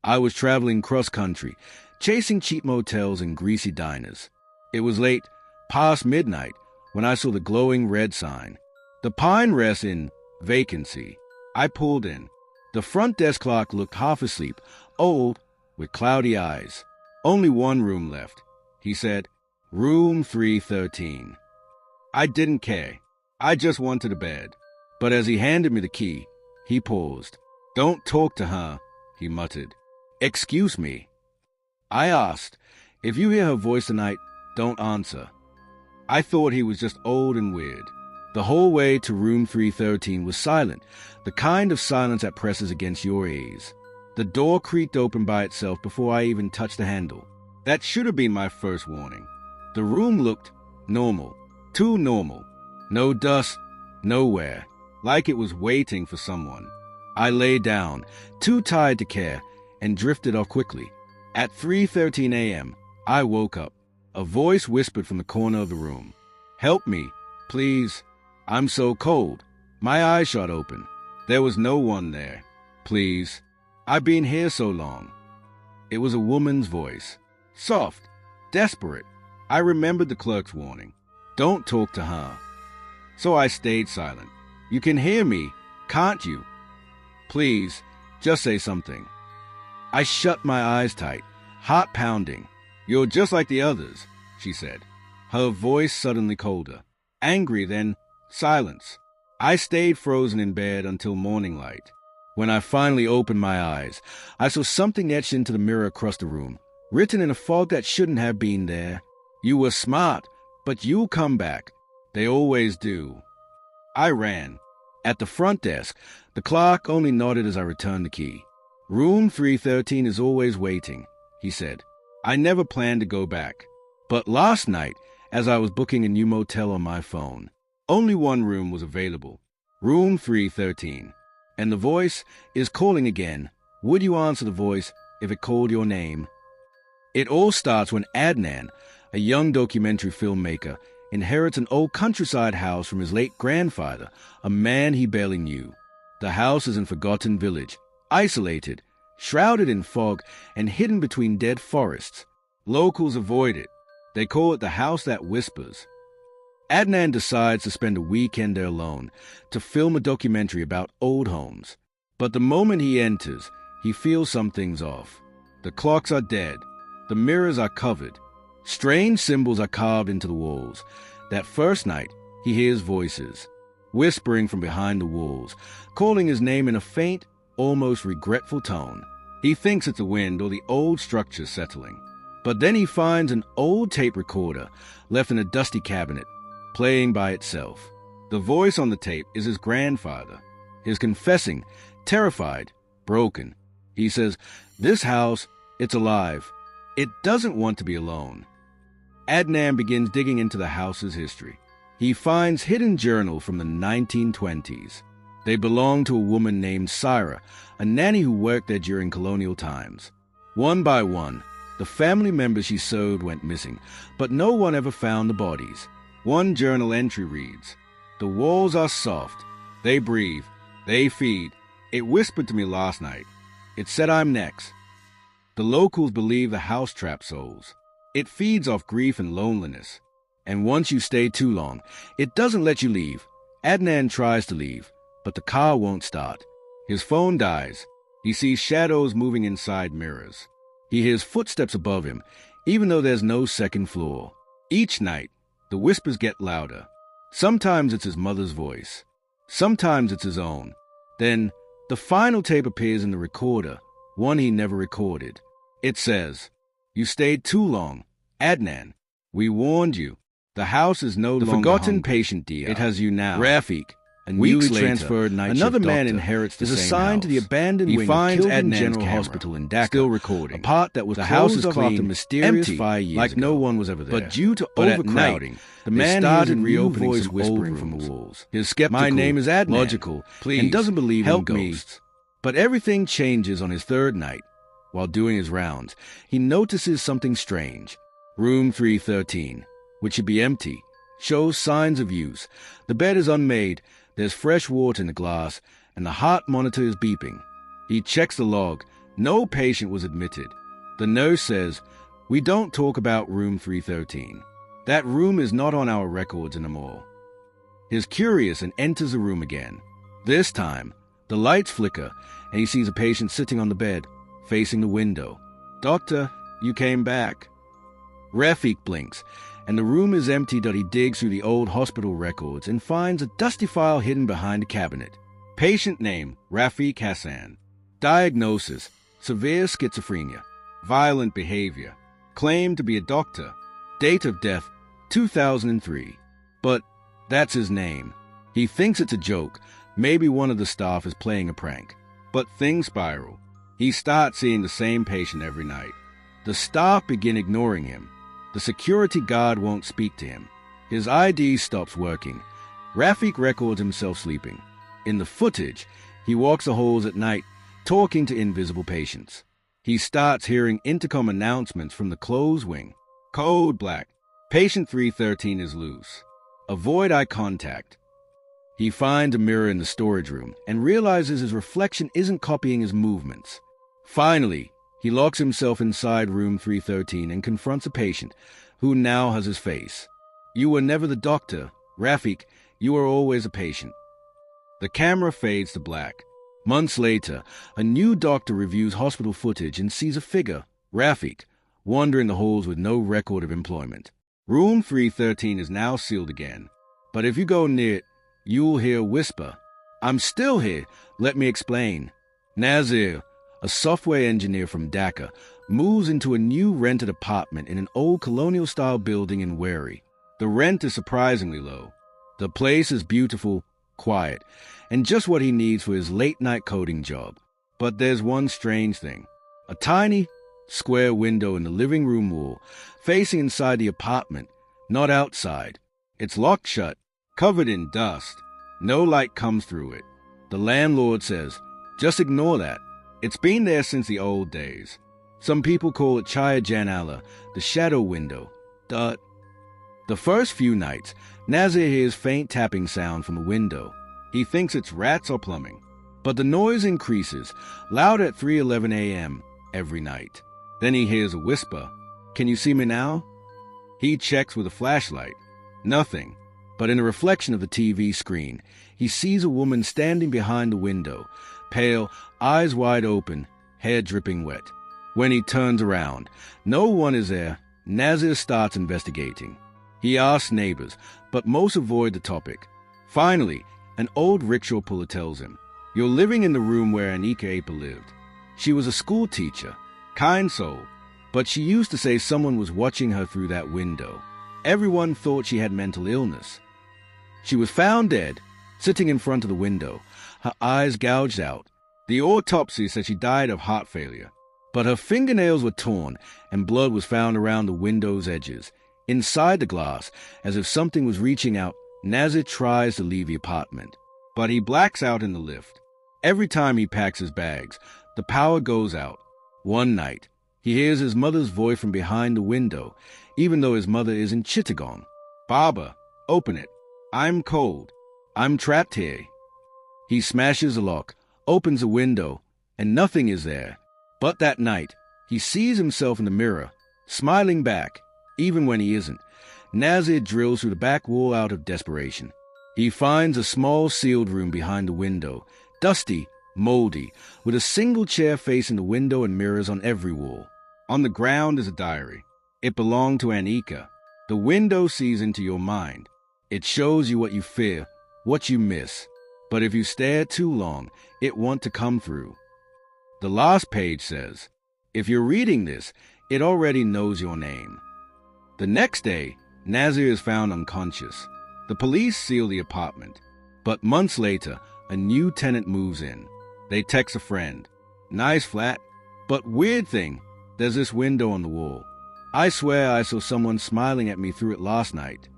I was traveling cross-country, chasing cheap motels and greasy diners. It was late, past midnight, when I saw the glowing red sign. The Pine rests in vacancy. I pulled in. The front desk clerk looked half asleep, old, with cloudy eyes. Only one room left. He said, Room 313. I didn't care. I just wanted a bed. But as he handed me the key, he paused. Don't talk to her, he muttered. Excuse me. I asked, if you hear her voice tonight, don't answer. I thought he was just old and weird. The whole way to room 313 was silent, the kind of silence that presses against your ears. The door creaked open by itself before I even touched the handle. That should have been my first warning. The room looked normal, too normal. No dust, nowhere, like it was waiting for someone. I lay down, too tired to care, and drifted off quickly. At 3:13 a.m., I woke up. A voice whispered from the corner of the room. Help me, please. I'm so cold. My eyes shot open. There was no one there. Please. I've been here so long. It was a woman's voice. Soft, desperate. I remembered the clerk's warning. Don't talk to her. So I stayed silent. You can hear me, can't you? Please, just say something. I shut my eyes tight, heart pounding. You're just like the others, she said. Her voice suddenly colder. Angry, then silence. I stayed frozen in bed until morning light. When I finally opened my eyes, I saw something etched into the mirror across the room, written in a fog that shouldn't have been there. You were smart, but you'll come back. They always do. I ran. At the front desk, the clerk only nodded as I returned the key. Room 313 is always waiting, he said. I never planned to go back. But last night, as I was booking a new motel on my phone, only one room was available. Room 313. And the voice is calling again. Would you answer the voice if it called your name? It all starts when Adnan, a young documentary filmmaker, inherits an old countryside house from his late grandfather, a man he barely knew. The house is in a forgotten village, isolated, shrouded in fog, and hidden between dead forests. Locals avoid it. They call it the house that whispers. Adnan decides to spend a weekend there alone to film a documentary about old homes. But the moment he enters, he feels something's off. The clocks are dead. The mirrors are covered. Strange symbols are carved into the walls. That first night, he hears voices, whispering from behind the walls, calling his name in a faint, almost regretful tone. He thinks it's the wind or the old structure settling. But then he finds an old tape recorder left in a dusty cabinet, playing by itself. The voice on the tape is his grandfather. He's confessing, terrified, broken. He says, "This house, it's alive. It doesn't want to be alone." Adnan begins digging into the house's history. He finds hidden journals from the 1920s. They belong to a woman named Syra, a nanny who worked there during colonial times. One by one, the family members she served went missing, but no one ever found the bodies. One journal entry reads, "The walls are soft. They breathe. They feed. It whispered to me last night. It said I'm next." The locals believe the house traps souls. It feeds off grief and loneliness. And once you stay too long, it doesn't let you leave. Adnan tries to leave, but the car won't start. His phone dies. He sees shadows moving inside mirrors. He hears footsteps above him, even though there's no second floor. Each night, the whispers get louder. Sometimes it's his mother's voice. Sometimes it's his own. Then, the final tape appears in the recorder, one he never recorded. It says, "You stayed too long. Adnan, we warned you. The house is no longer forgotten hungry. Patient, dear. It has you now. Rafik, a newly transferred night another man inherits the same assigned house. To the abandoned he wing finds Adnan's General Hospital in Dhaka, still recording. A part that was the house is clean, after mysterious empty, 5 years like ago. No one was ever there. But due to overcrowding, the man started reopening voice whispering from the walls. His skeptical, "My name is Adnan, logical, please, and doesn't believe in ghosts." But everything changes on his third night. While doing his rounds, he notices something strange. Room 313, which should be empty, shows signs of use. The bed is unmade, there's fresh water in the glass, and the heart monitor is beeping. He checks the log. No patient was admitted. The nurse says, "We don't talk about room 313. That room is not on our records anymore." He's curious and enters the room again. This time, the lights flicker and he sees a patient sitting on the bed, facing the window. "Doctor, you came back." Rafik blinks, and the room is empty. He digs through the old hospital records and finds a dusty file hidden behind a cabinet. Patient name, Rafik Hassan. Diagnosis, severe schizophrenia. Violent behavior. Claimed to be a doctor. Date of death, 2003. But that's his name. He thinks it's a joke. Maybe one of the staff is playing a prank. But things spiral. He starts seeing the same patient every night. The staff begin ignoring him. The security guard won't speak to him. His ID stops working. Rafik records himself sleeping. In the footage, he walks the halls at night, talking to invisible patients. He starts hearing intercom announcements from the closed wing. "Code black. Patient 313 is loose. Avoid eye contact." He finds a mirror in the storage room and realizes his reflection isn't copying his movements. Finally, he locks himself inside room 313 and confronts a patient who now has his face. "You were never the doctor. Rafik, you were always a patient." The camera fades to black. Months later, a new doctor reviews hospital footage and sees a figure, Rafik, wandering the halls with no record of employment. Room 313 is now sealed again, but if you go near it, you'll hear a whisper. "I'm still here. Let me explain." Nazir, a software engineer from Dhaka, moves into a new rented apartment in an old colonial-style building in Wari. The rent is surprisingly low. The place is beautiful, quiet, and just what he needs for his late-night coding job. But there's one strange thing. A tiny, square window in the living room wall, facing inside the apartment, not outside. It's locked shut, covered in dust. No light comes through it. The landlord says, "Just ignore that. It's been there since the old days." Some people call it Chaya Janala, the shadow window. The first few nights, Nazir hears faint tapping sound from the window. He thinks it's rats or plumbing. But the noise increases, loud at 3:11 a.m. every night. Then he hears a whisper. "Can you see me now?" He checks with a flashlight. Nothing. But in a reflection of the TV screen, he sees a woman standing behind the window, pale, eyes wide open, hair dripping wet. When he turns around, no one is there. Nazir starts investigating. He asks neighbors, but most avoid the topic. Finally, an old rickshaw puller tells him, "You're living in the room where Anika Apa lived. She was a school teacher, kind soul, but she used to say someone was watching her through that window. Everyone thought she had mental illness. She was found dead, sitting in front of the window, her eyes gouged out. The autopsy said she died of heart failure. But her fingernails were torn, and blood was found around the window's edges. Inside the glass, as if something was reaching out, Nazir tries to leave the apartment. But he blacks out in the lift. Every time he packs his bags, the power goes out. One night, he hears his mother's voice from behind the window, even though his mother is in Chittagong. "Baba, open it. I'm cold. I'm trapped here." He smashes the lock, opens the window, and nothing is there. But that night, he sees himself in the mirror, smiling back, even when he isn't. Nazir drills through the back wall out of desperation. He finds a small sealed room behind the window, dusty, moldy, with a single chair facing the window and mirrors on every wall. On the ground is a diary. It belonged to Anika. The window sees into your mind. It shows you what you fear, what you miss. But if you stare too long, it wants to come through. The last page says, if you're reading this, it already knows your name. The next day, Nazir is found unconscious. The police seal the apartment. But months later, a new tenant moves in. They text a friend. "Nice flat, but weird thing, there's this window on the wall. I swear I saw someone smiling at me through it last night."